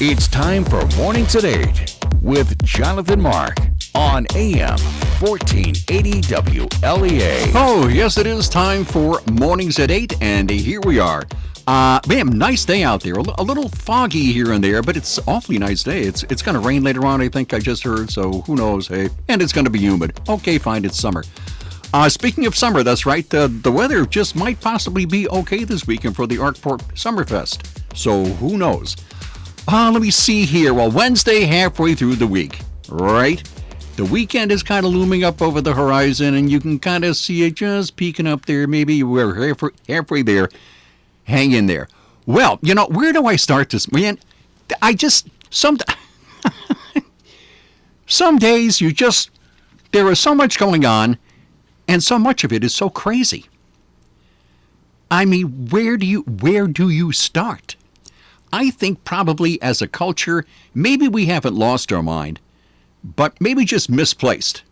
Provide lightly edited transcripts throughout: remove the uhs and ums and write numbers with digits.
It's time for Mornings at 8 with Jonathan Mark on AM 1480 WLEA. Oh, yes, it is time for Mornings at 8, and here we are. Man, nice day out there. A little foggy here and there, but it's awfully nice day. It's going to rain later on, I think I just heard, so who knows, hey. And it's going to be humid. Okay, fine, it's summer. Speaking of summer, that's right, the weather just might possibly be okay this weekend for the Arkport Summerfest. So who knows? Let me see here. Well, Wednesday, halfway through the week, right? The weekend is kind of looming up over the horizon, and you can kind of see it just peeking up there. Maybe we're halfway there. Hang in there. Well, where do I start this? Man, some days there is so much going on, and so much of it is so crazy. I mean, where do you start? I think probably as a culture, maybe we haven't lost our mind, but maybe just misplaced.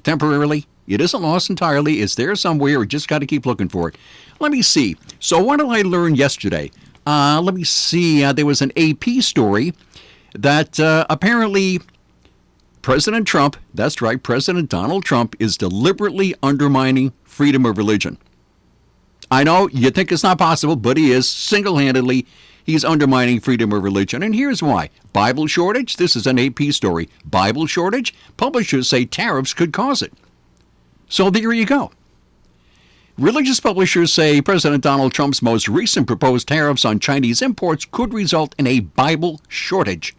Temporarily, it isn't lost entirely. It's there somewhere. We just got to keep looking for it. Let me see. So what did I learn yesterday? Let me see. There was an AP story that apparently President Trump, that's right, President Donald Trump is deliberately undermining freedom of religion. I know you think it's not possible, but he is single-handedly. He's undermining freedom of religion, and here's why. Bible shortage? This is an AP story. Bible shortage? Publishers say tariffs could cause it. So there you go. Religious publishers say President Donald Trump's most recent proposed tariffs on Chinese imports could result in a Bible shortage.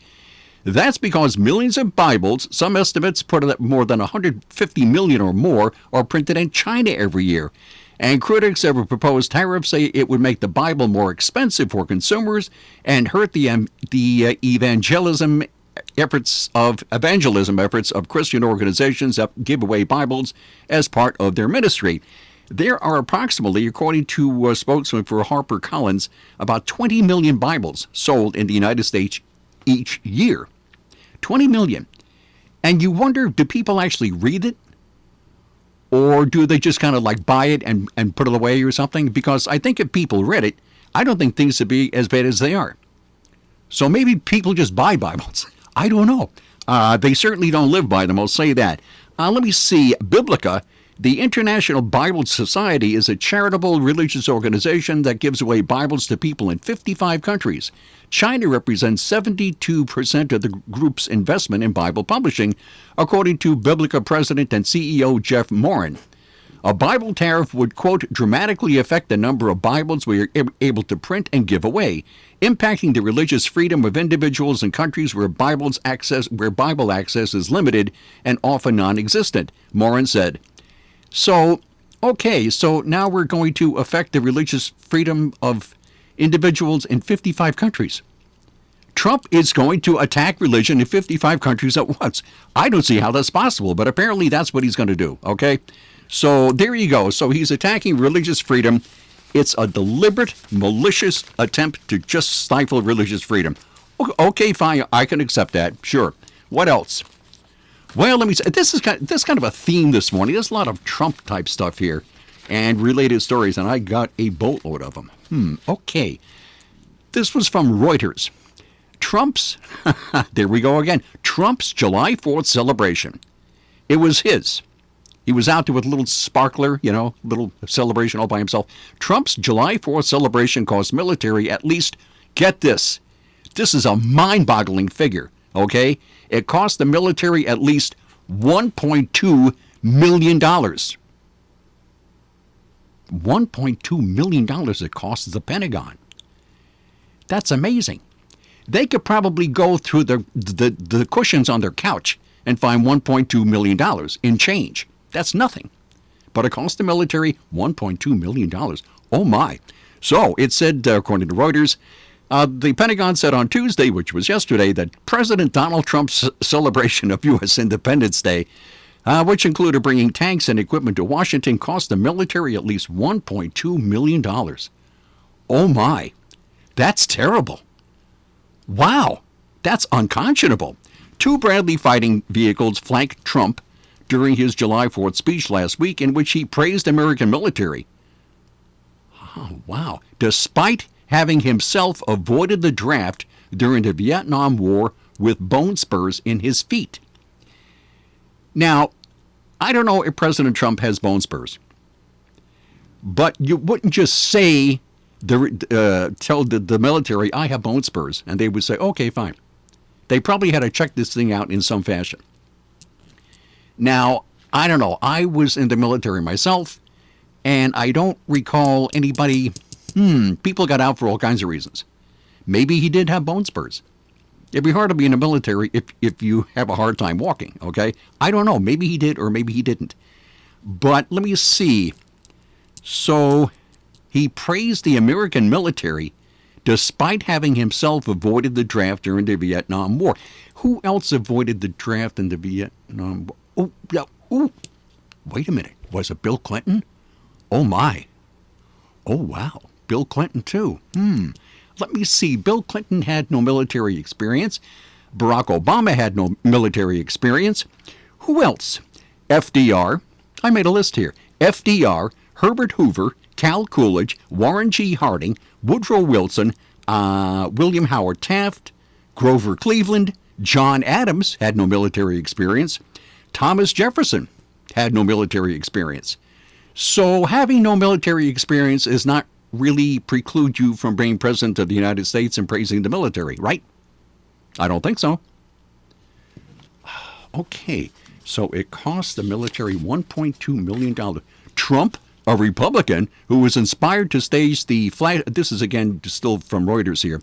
That's because millions of Bibles, some estimates put it at more than 150 million or more, are printed in China every year. And critics of a proposed tariff say it would make the Bible more expensive for consumers and hurt the evangelism efforts of Christian organizations that give away Bibles as part of their ministry. There are approximately, according to a spokesman for HarperCollins, about 20 million Bibles sold in the United States each year. 20 million. And you wonder, do people actually read it? Or do they just kind of like buy it and put it away or something? Because I think if people read it, I don't think things would be as bad as they are. So maybe people just buy Bibles. I don't know. They certainly don't live by them, I'll say that. Let me see. Biblica, the International Bible Society, is a charitable religious organization that gives away Bibles to people in 55 countries. China represents 72% of the group's investment in Bible publishing, according to Biblica President and CEO Jeff Morin. A Bible tariff would, quote, dramatically affect the number of Bibles we are able to print and give away, impacting the religious freedom of individuals in countries where Bible access is limited and often non-existent, Morin said. So now we're going to affect the religious freedom of individuals in 55 countries. Trump is going to attack religion in 55 countries at once. I don't see how that's possible, but apparently that's what he's going to do, okay? So there you go. So he's attacking religious freedom. It's a deliberate, malicious attempt to just stifle religious freedom. Okay, fine, I can accept that, sure. What else? Well, let me say, this is kind of a theme this morning. There's a lot of Trump-type stuff here and related stories, and I got a boatload of them. Okay. This was from Reuters. There we go again, Trump's July 4th celebration. It was his. He was out there with a little sparkler, little celebration all by himself. Trump's July 4th celebration cost military at least, get this is a mind-boggling figure, okay? It cost the military at least $1.2 million. $1.2 million it costs the Pentagon. That's amazing. They could probably go through the cushions on their couch and find $1.2 million in change. That's nothing. But it cost the military $1.2 million. Oh my. So it said, according to Reuters, the Pentagon said on Tuesday, which was yesterday, that President Donald Trump's celebration of U.S. Independence Day, which included bringing tanks and equipment to Washington, cost the military at least $1.2 million. Oh my. That's terrible. Wow. That's unconscionable. 2 Bradley fighting vehicles flanked Trump during his July 4th speech last week, in which he praised American military. Oh, wow. Despite having himself avoided the draft during the Vietnam War with bone spurs in his feet. Now, I don't know if President Trump has bone spurs, but you wouldn't just say, tell the military, I have bone spurs, and they would say, okay, fine. They probably had to check this thing out in some fashion. Now, I don't know. I was in the military myself, and I don't recall anybody, people got out for all kinds of reasons. Maybe he did have bone spurs. It'd be hard to be in the military if you have a hard time walking, okay? I don't know. Maybe he did or maybe he didn't. But let me see. So he praised the American military despite having himself avoided the draft during the Vietnam War. Who else avoided the draft in the Vietnam War? Oh, yeah. Ooh. Wait a minute. Was it Bill Clinton? Oh, my. Oh, wow. Bill Clinton, too. Let me see. Bill Clinton had no military experience. Barack Obama had no military experience. Who else? FDR. I made a list here. FDR, Herbert Hoover, Cal Coolidge, Warren G. Harding, Woodrow Wilson, William Howard Taft, Grover Cleveland, John Adams had no military experience. Thomas Jefferson had no military experience. So having no military experience is not really preclude you from being president of the United States and praising the military, right? I don't think so. Okay, so it cost the military $1.2 million. Trump, a Republican who was inspired to stage the flag, this is again still from Reuters here.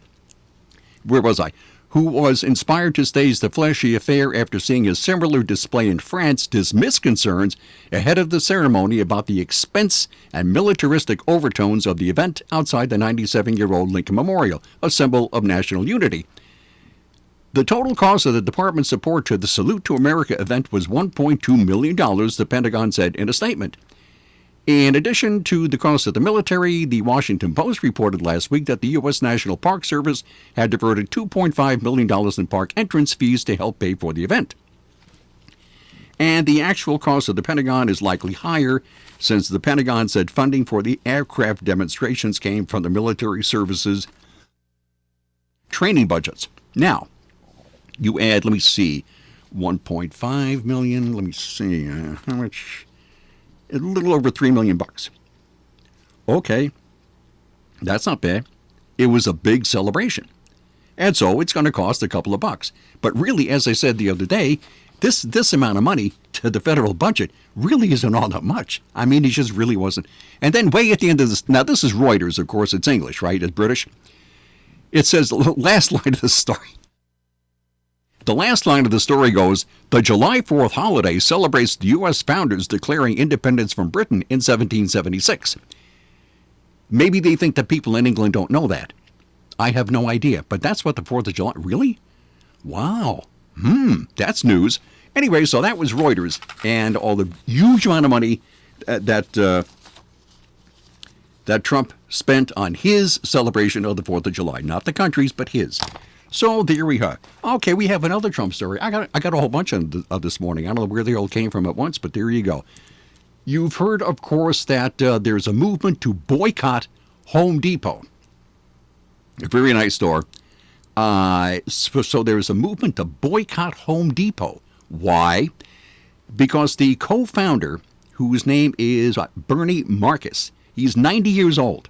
Where was I? Who was inspired to stage the flashy affair after seeing a similar display in France, dismissed concerns ahead of the ceremony about the expense and militaristic overtones of the event outside the 97-year-old Lincoln Memorial, a symbol of national unity. The total cost of the department's support to the Salute to America event was $1.2 million, the Pentagon said in a statement. In addition to the cost of the military, the Washington Post reported last week that the U.S. National Park Service had diverted $2.5 million in park entrance fees to help pay for the event. And the actual cost of the Pentagon is likely higher, since the Pentagon said funding for the aircraft demonstrations came from the military services training budgets. Now, you add, let me see, 1.5 million, let me see, how much? A little over $3 million. Okay, that's not bad. It was a big celebration. And so it's going to cost a couple of bucks. But really, as I said the other day, this amount of money to the federal budget really isn't all that much. I mean, it just really wasn't. And then way at the end of this, now this is Reuters, of course, it's English, right? It's British. It says, the last line of the story. The last line of the story goes, the July 4th holiday celebrates the U.S. founders declaring independence from Britain in 1776. Maybe they think that people in England don't know that. I have no idea, but that's what the 4th of July, really? Wow. That's news. Anyway, so that was Reuters, and all the huge amount of money that Trump spent on his celebration of the 4th of July. Not the country's, but his. So there we are. Okay, we have another Trump story. I got a whole bunch of this morning. I don't know where they all came from at once, but there you go. You've heard, of course, that there's a movement to boycott Home Depot. A very nice store. So there's a movement to boycott Home Depot. Why? Because the co-founder, whose name is Bernie Marcus, he's 90 years old.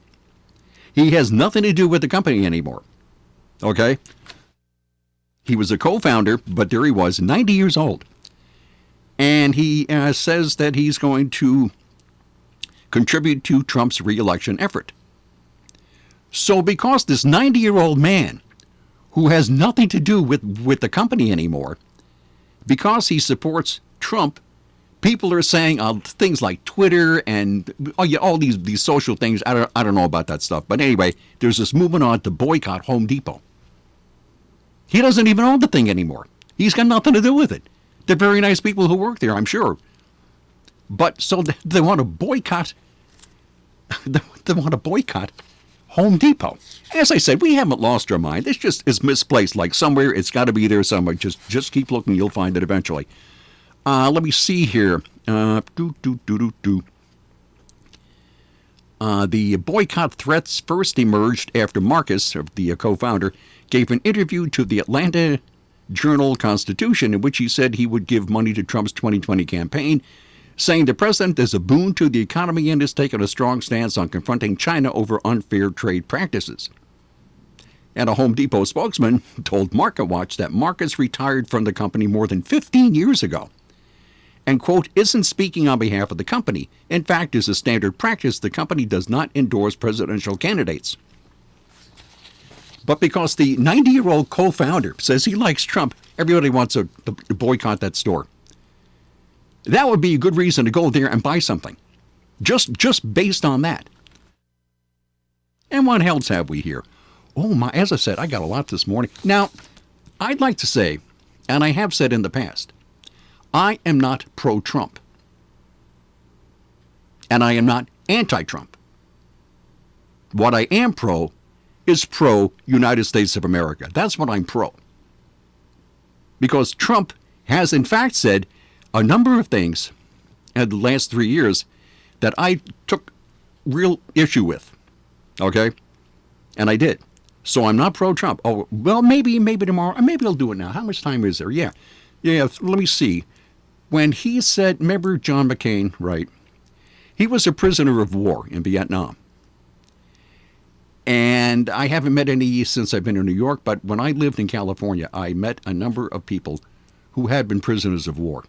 He has nothing to do with the company anymore. Okay? He was a co-founder, but there he was, 90 years old. And he says that he's going to contribute to Trump's re-election effort. So because this 90-year-old man, who has nothing to do with the company anymore, because he supports Trump, people are saying things like Twitter and all these social things. I don't know about that stuff. But anyway, there's this movement on to boycott Home Depot. He doesn't even own the thing anymore. He's got nothing to do with it. They're very nice people who work there, I'm sure. But so they want to boycott. They want to boycott Home Depot. As I said, we haven't lost our mind. This just is misplaced. Like somewhere, it's got to be there somewhere. Just keep looking. You'll find it eventually. Let me see here. The boycott threats first emerged after Marcus, the co-founder, gave an interview to the Atlanta Journal-Constitution in which he said he would give money to Trump's 2020 campaign, saying the president is a boon to the economy and has taken a strong stance on confronting China over unfair trade practices. And a Home Depot spokesman told MarketWatch that Marcus retired from the company more than 15 years ago and, quote, isn't speaking on behalf of the company. In fact, as a standard practice, the company does not endorse presidential candidates. But because the 90-year-old co-founder says he likes Trump, everybody wants to boycott that store. That would be a good reason to go there and buy something, just based on that. And what else have we here? Oh my! As I said, I got a lot this morning. Now, I'd like to say, and I have said in the past, I am not pro-Trump, and I am not anti-Trump. What I am pro is pro-United States of America. That's what I'm pro. Because Trump has in fact said a number of things in the last 3 years that I took real issue with. Okay? And I did. So I'm not pro-Trump. Oh, well, maybe tomorrow. Maybe I'll do it now. How much time is there? Yeah, let me see. When he said, remember John McCain, right? He was a prisoner of war in Vietnam. And I haven't met any since I've been in New York, but when I lived in California, I met a number of people who had been prisoners of war.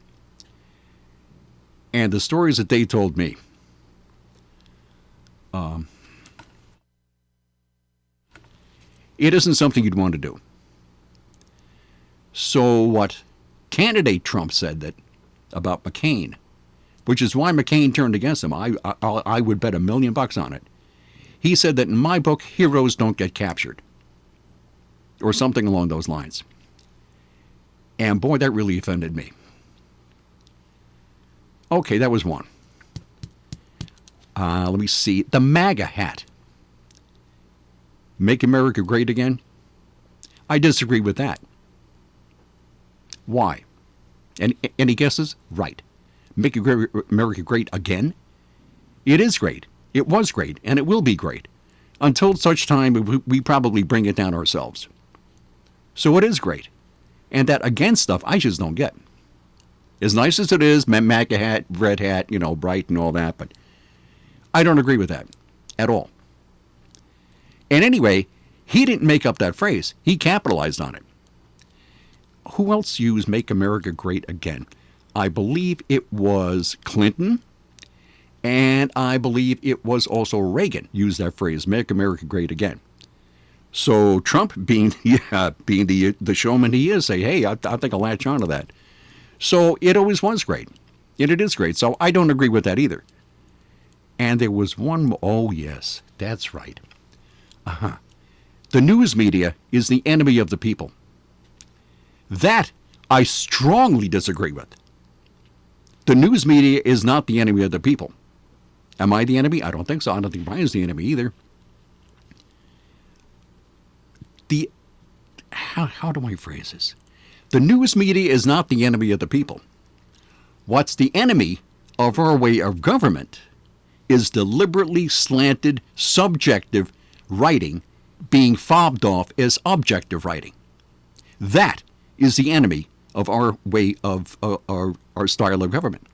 And the stories that they told me, it isn't something you'd want to do. So what candidate Trump said that about McCain, which is why McCain turned against him, I would bet $1 million on it. He said that in my book, heroes don't get captured, or something along those lines. And boy, that really offended me. Okay, that was one. Let me see. The MAGA hat. Make America Great Again? I disagree with that. Why? Any guesses? Right. Make America Great Again? It is great. It was great, and it will be great, until such time we probably bring it down ourselves. So it is great. And that again stuff, I just don't get. As nice as it is, MAGA hat, red hat, bright and all that, but I don't agree with that at all. And anyway, he didn't make up that phrase. He capitalized on it. Who else used Make America Great Again? I believe it was Clinton. And I believe it was also Reagan used that phrase, Make America Great Again. So Trump, being the showman he is, say, hey, I think I'll latch on to that. So it always was great. And it is great. So I don't agree with that either. And there was one more. Oh, yes, that's right. The news media is the enemy of the people. That I strongly disagree with. The news media is not the enemy of the people. Am I the enemy? I don't think so. I don't think Brian's the enemy either. How do I phrase this? The news media is not the enemy of the people. What's the enemy of our way of government is deliberately slanted, subjective writing being fobbed off as objective writing. That is the enemy of our way of our style of government.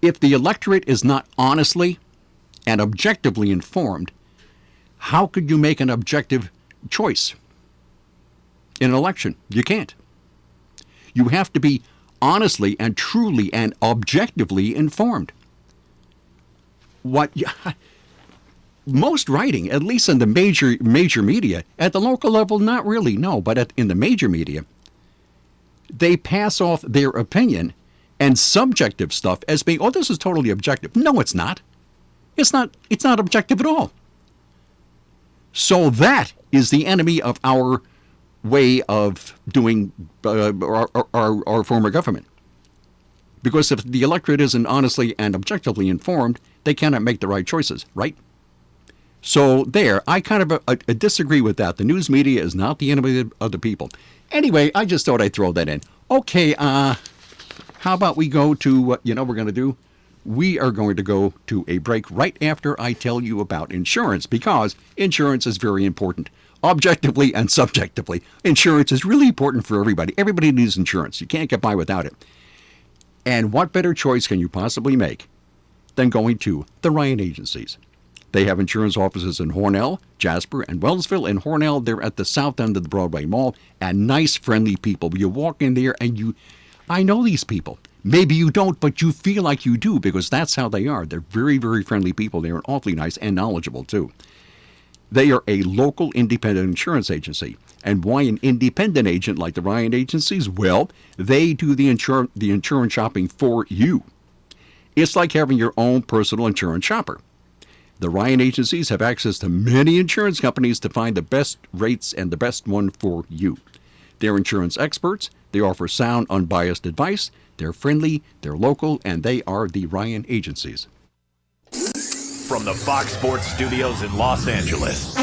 If the electorate is not honestly and objectively informed, how could you make an objective choice in an election? You can't. You have to be honestly and truly and objectively informed. Most writing, at least in the major media, at the local level, not really, no, but in the major media, they pass off their opinion and subjective stuff as being, oh, this is totally objective. No, it's not. It's not objective at all. So that is the enemy of our way of doing our form of government. Because if the electorate isn't honestly and objectively informed, they cannot make the right choices, right? So there, I kind of disagree with that. The news media is not the enemy of the people. Anyway, I just thought I'd throw that in. Okay, how about we go to what we're going to do? We are going to go to a break right after I tell you about insurance, because insurance is very important. Objectively and subjectively, insurance is really important for everybody. Everybody needs insurance. You can't get by without it. And what better choice can you possibly make than going to the Ryan Agencies? They have insurance offices in Hornell, Jasper, and Wellsville. In Hornell, they're at the south end of the Broadway Mall, and nice, friendly people. You walk in there and I know these people. Maybe you don't, but you feel like you do, because that's how they are. They're very, very friendly people. They're awfully nice and knowledgeable, too. They are a local independent insurance agency. And why an independent agent like the Ryan Agencies? Well, they do the insurance shopping for you. It's like having your own personal insurance shopper. The Ryan Agencies have access to many insurance companies to find the best rates and the best one for you. They're insurance experts. They offer sound, unbiased advice. They're friendly, they're local, and they are the Ryan Agencies. From the Fox Sports Studios in Los Angeles,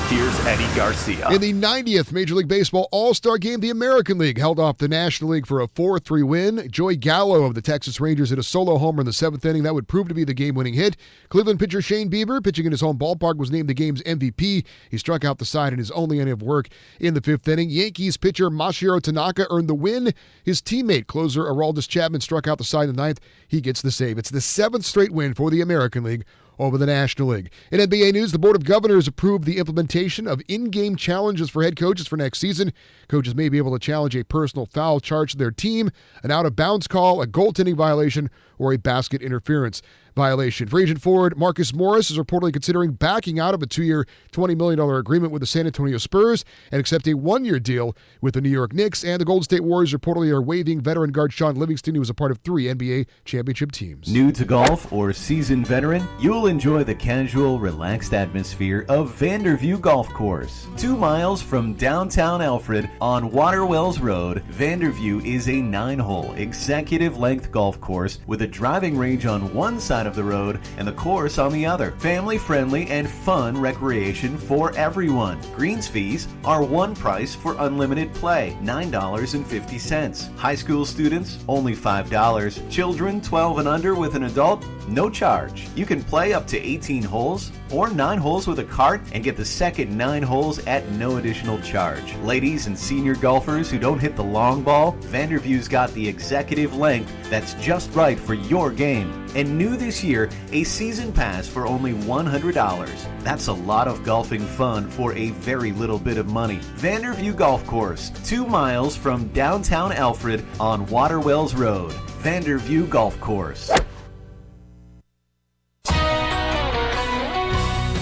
here's Eddie Garcia. In the 90th Major League Baseball All-Star Game, the American League held off the National League for a 4-3 win. Joey Gallo of the Texas Rangers hit a solo homer in the 7th inning. That would prove to be the game-winning hit. Cleveland pitcher Shane Bieber, pitching in his home ballpark, was named the game's MVP. He struck out the side in his only inning of work in the 5th inning. Yankees pitcher Masahiro Tanaka earned the win. His teammate, closer Aroldis Chapman, struck out the side in the 9th. He gets the save. It's the 7th straight win for the American League over the National League. In NBA news, the Board of Governors approved the implementation of in-game challenges for head coaches for next season. Coaches may be able to challenge a personal foul charge to their team, an out-of-bounds call, a goaltending violation, or a basket interference violation. Free agent forward Marcus Morris is reportedly considering backing out of a 2-year, $20 million agreement with the San Antonio Spurs and accept a 1-year deal with the New York Knicks. And the Golden State Warriors reportedly are waiving veteran guard Sean Livingston, who was a part of 3 NBA championship teams. New to golf or seasoned veteran, you'll enjoy the casual, relaxed atmosphere of Vanderview Golf Course. 2 miles from downtown Alfred on Waterwells Road, Vanderview is a 9-hole executive-length golf course with a driving range on one side of the road and the course on the other. Family-friendly and fun recreation for everyone. Greens fees are one price for unlimited play, $9.50. High school students, only $5. Children 12 and under with an adult, no charge. You can play up to 18 holes or 9 holes with a cart and get the second 9 holes at no additional charge. Ladies and senior golfers who don't hit the long ball, Vanderview's got the executive length that's just right for your game. And new this year, a season pass for only $100. That's a lot of golfing fun for a very little bit of money. Vanderview Golf Course, 2 miles from downtown Alfred on Waterwells Road. Vanderview Golf Course.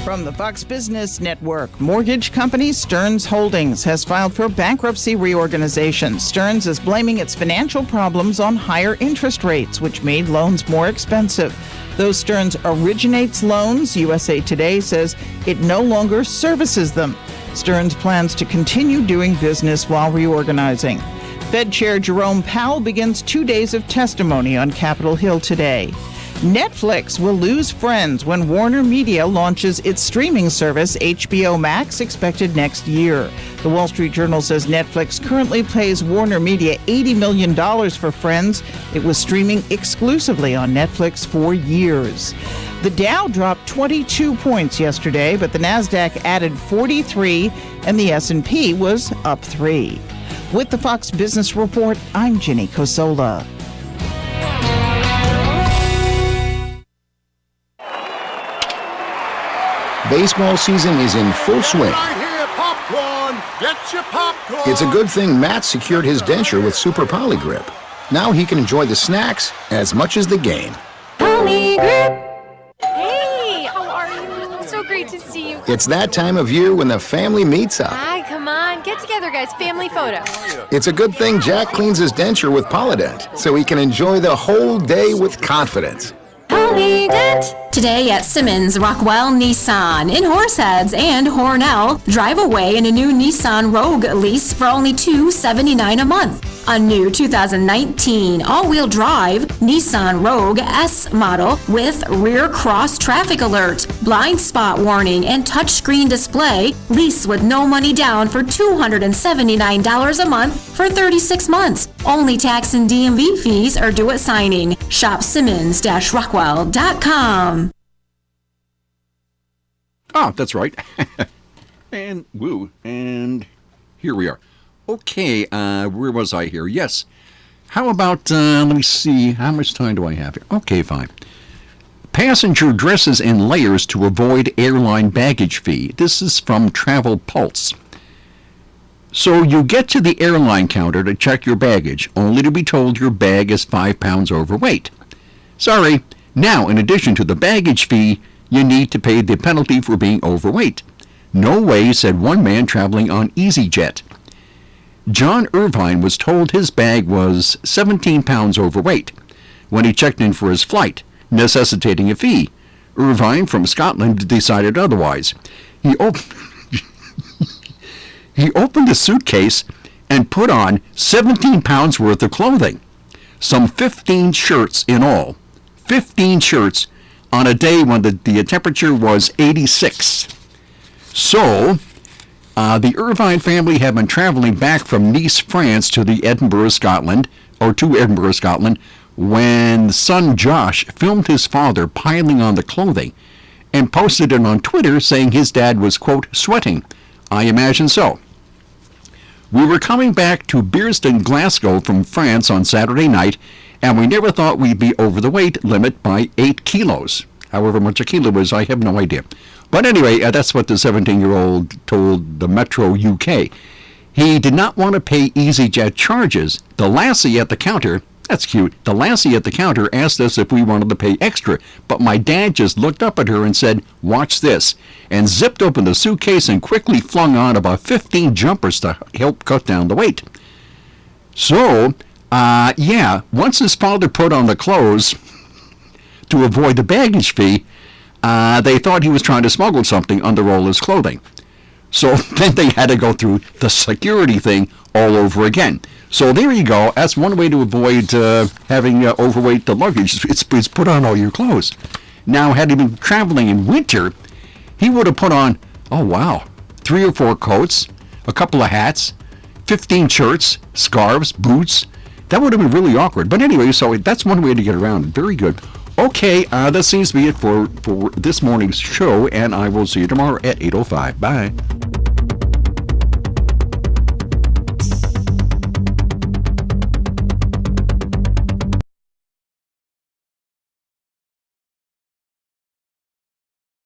From the Fox Business Network, mortgage company Stearns Holdings has filed for bankruptcy reorganization. Stearns is blaming its financial problems on higher interest rates, which made loans more expensive. Though Stearns originates loans, USA Today says it no longer services them. Stearns plans to continue doing business while reorganizing. Fed Chair Jerome Powell begins 2 days of testimony on Capitol Hill today. Netflix will lose friends when Warner Media launches its streaming service, HBO Max, expected next year. The Wall Street Journal says Netflix currently pays Warner Media $80 million for Friends. It was streaming exclusively on Netflix for years. The Dow dropped 22 points yesterday, but the Nasdaq added 43, and the S&P was up 3. With the Fox Business Report, I'm Ginny Cosola. Baseball season is in full swing. Get your popcorn. It's a good thing Matt secured his denture with Super Polygrip. Now he can enjoy the snacks as much as the game. Polygrip. Hey, how are you? So great to see you. It's that time of year when the family meets up. Hi, come on. Get together, guys. Family photo. It's a good thing Jack cleans his denture with Polydent so he can enjoy the whole day with confidence. Polydent. today at Simmons Rockwell Nissan in Horseheads and Hornell. Drive away in a new Nissan Rogue lease for only $279 a month. A new 2019 all-wheel drive Nissan Rogue S model with rear cross traffic alert, blind spot warning, and touchscreen display. Lease with no money down for $279 a month for 36 months. Only tax and DMV fees are due at signing. Shop Simmons-Rockwell.com. Oh, that's right. And here we are. Okay, where was I here? Yes. How about, let me see, how much time do I have here? Okay, fine. Passenger dresses in layers to avoid airline baggage fee. This is from Travel Pulse. So you get to the airline counter to check your baggage, only to be told your bag is 5 pounds overweight. Sorry, now in addition to the baggage fee, you need to pay the penalty for being overweight. No way, said one man traveling on EasyJet. John Irvine was told his bag was 17 pounds overweight when he checked in for his flight, necessitating a fee. Irvine from Scotland decided otherwise. He opened the suitcase and put on 17 pounds worth of clothing, some 15 shirts in all. 15 shirts on a day when the temperature was 86. So, the Irvine family had been traveling back from Nice, France to Edinburgh, Scotland, when son Josh filmed his father piling on the clothing and posted it on Twitter saying his dad was, quote, sweating. I imagine so. We were coming back to Bearsden, Glasgow from France on Saturday night, and we never thought we'd be over the weight limit by 8 kilos. However much a kilo is, I have no idea. But anyway, that's what the 17-year-old told the Metro UK. He did not want to pay EasyJet charges. The lassie at the counter, that's cute, the lassie at the counter asked us if we wanted to pay extra, but my dad just looked up at her and said, watch this, and zipped open the suitcase and quickly flung on about 15 jumpers to help cut down the weight. So, once his father put on the clothes to avoid the baggage fee, they thought he was trying to smuggle something under all his clothing. So then they had to go through the security thing all over again. So there you go. That's one way to avoid having overweight luggage. It's put on all your clothes. Now, had he been traveling in winter, he would have put on, 3 or 4 coats, a couple of hats, 15 shirts, scarves, boots. That would have been really awkward. But anyway, so that's one way to get around it. Very good. Okay, that seems to be it for this morning's show, and I will see you tomorrow at 8:05. Bye.